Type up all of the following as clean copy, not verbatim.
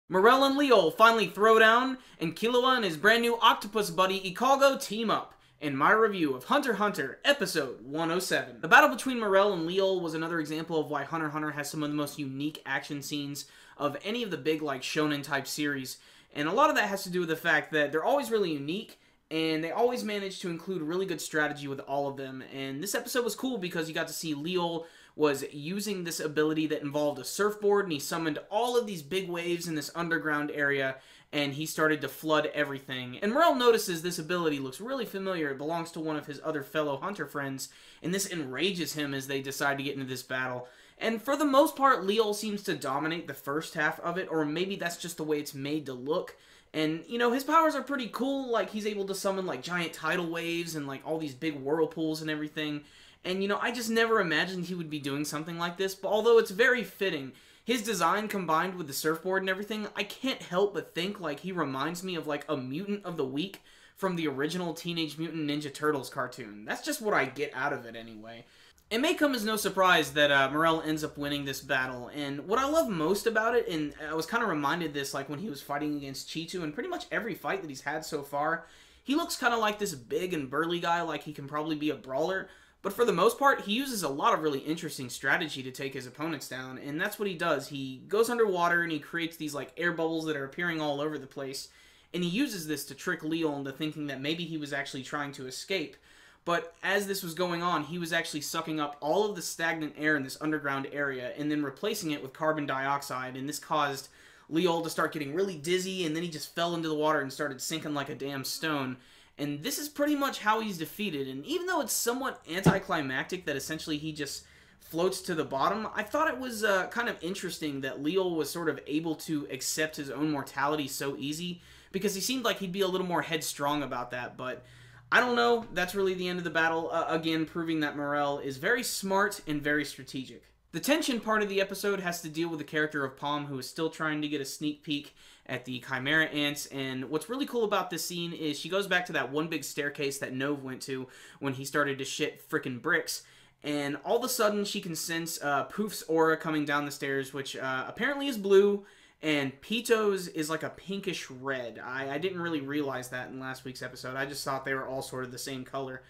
Morel and Leol finally throw down, and Killua and his brand new octopus buddy Ikalgo team up in my review of Hunter x Hunter episode 107. The battle between Morel and Leol was another example of why Hunter x Hunter has some of the most unique action scenes of any of the big like shonen type series, and a lot of that has to do with the fact that they're always really unique and they always manage to include really good strategy with all of them. And this episode was cool because you got to see Leol was using this ability that involved a surfboard, and he summoned all of these big waves in this underground area, and he started to flood everything. And Morel notices this ability looks really familiar. It belongs to one of his other fellow hunter friends, and this enrages him as they decide to get into this battle. And for the most part, Leol seems to dominate the first half of it, or maybe that's just the way it's made to look. And, you know, his powers are pretty cool. Like, he's able to summon, like, giant tidal waves and, like, all these big whirlpools and everything. And, you know, I just never imagined he would be doing something like this, but although it's very fitting. His design combined with the surfboard and everything, I can't help but think, like, he reminds me of, like, a Mutant of the Week from the original Teenage Mutant Ninja Turtles cartoon. That's just what I get out of it anyway. It may come as no surprise that Morel ends up winning this battle, and what I love most about it, and I was kind of reminded this like when he was fighting against Cheetu, and pretty much every fight that he's had so far, he looks kind of like this big and burly guy, like he can probably be a brawler, but for the most part, he uses a lot of really interesting strategy to take his opponents down, and that's what he does. He goes underwater and he creates these like air bubbles that are appearing all over the place, and he uses this to trick Leol into thinking that maybe he was actually trying to escape. But as this was going on, he was actually sucking up all of the stagnant air in this underground area and then replacing it with carbon dioxide, and this caused Leol to start getting really dizzy, and then he just fell into the water and started sinking like a damn stone. And this is pretty much how he's defeated, and even though it's somewhat anticlimactic that essentially he just floats to the bottom, I thought it was kind of interesting that Leol was sort of able to accept his own mortality so easy, because he seemed like he'd be a little more headstrong about that, but I don't know, that's really the end of the battle, again proving that Morel is very smart and very strategic. The tension part of the episode has to deal with the character of Palm, who is still trying to get a sneak peek at the Chimera Ants, and what's really cool about this scene is she goes back to that one big staircase that Nove went to when he started to shit frickin' bricks, and all of a sudden she can sense Poof's aura coming down the stairs, which apparently is blue, and Pito's is like a pinkish red. I didn't really realize that in last week's episode. I just thought they were all sort of the same color.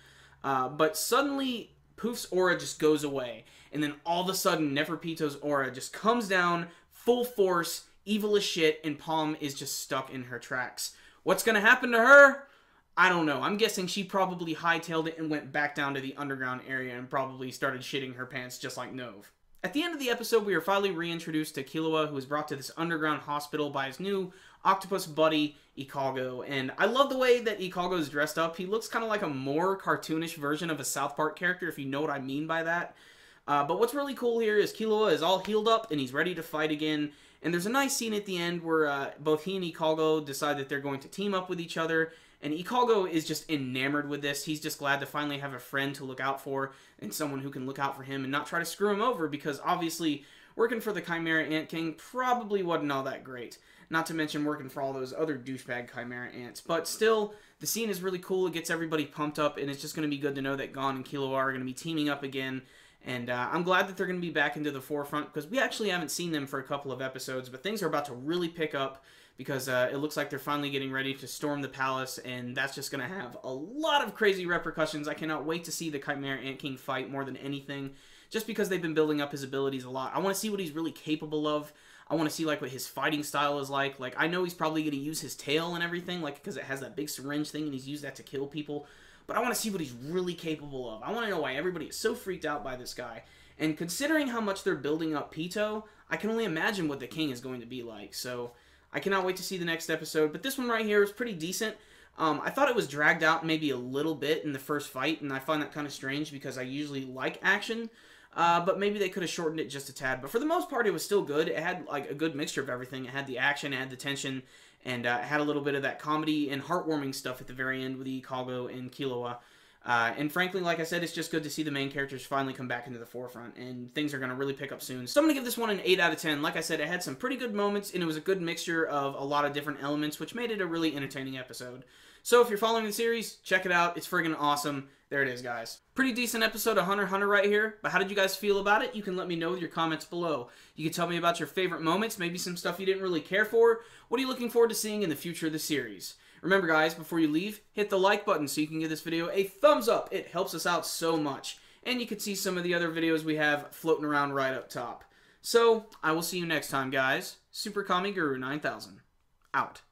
But suddenly, Poof's aura just goes away. And then all of a sudden, Neferpito's aura just comes down, full force, evil as shit, and Palm is just stuck in her tracks. What's gonna happen to her? I don't know. I'm guessing she probably hightailed it and went back down to the underground area and probably started shitting her pants just like Nove. At the end of the episode, we are finally reintroduced to Killua, who is brought to this underground hospital by his new octopus buddy, Ikalgo. And I love the way that Ikalgo is dressed up. He looks kind of like a more cartoonish version of a South Park character, if you know what I mean by that. But what's really cool here is Killua is all healed up, and he's ready to fight again. And there's a nice scene at the end where both he and Ikalgo decide that they're going to team up with each other. And Ikalgo is just enamored with this. He's just glad to finally have a friend to look out for, and someone who can look out for him and not try to screw him over, because obviously working for the Chimera Ant King probably wasn't all that great. Not to mention working for all those other douchebag Chimera Ants. But still, the scene is really cool. It gets everybody pumped up, and it's just going to be good to know that Gon and Killua are going to be teaming up again. And I'm glad that they're going to be back into the forefront, because we actually haven't seen them for a couple of episodes, but things are about to really pick up, because it looks like they're finally getting ready to storm the palace, and that's just going to have a lot of crazy repercussions. I cannot wait to see the Chimera Ant King fight more than anything, just because they've been building up his abilities a lot. I want to see what he's really capable of. I want to see like what his fighting style is like. Like, I know he's probably going to use his tail and everything, like, because it has that big syringe thing, and he's used that to kill people. But I want to see what he's really capable of. I want to know why everybody is so freaked out by this guy. And considering how much they're building up Pito, I can only imagine what the king is going to be like. So I cannot wait to see the next episode. But this one right here is pretty decent. I thought it was dragged out maybe a little bit in the first fight, and I find that kind of strange because I usually like action. But maybe they could have shortened it just a tad. But for the most part, it was still good. It had like a good mixture of everything. It had the action, it had the tension, and it had a little bit of that comedy and heartwarming stuff at the very end with Ikalgo and Killua. And frankly, like I said, it's just good to see the main characters finally come back into the forefront, and things are going to really pick up soon. So I'm going to give this one an 8 out of 10. Like I said, it had some pretty good moments, and it was a good mixture of a lot of different elements, which made it a really entertaining episode. So if you're following the series, check it out. It's friggin' awesome. There it is, guys. Pretty decent episode of Hunter x Hunter right here, but how did you guys feel about it? You can let me know with your comments below. You can tell me about your favorite moments, maybe some stuff you didn't really care for. What are you looking forward to seeing in the future of the series? Remember, guys, before you leave, hit the like button so you can give this video a thumbs up. It helps us out so much. And you can see some of the other videos we have floating around right up top. So, I will see you next time, guys. Super Kami Guru 9000. Out.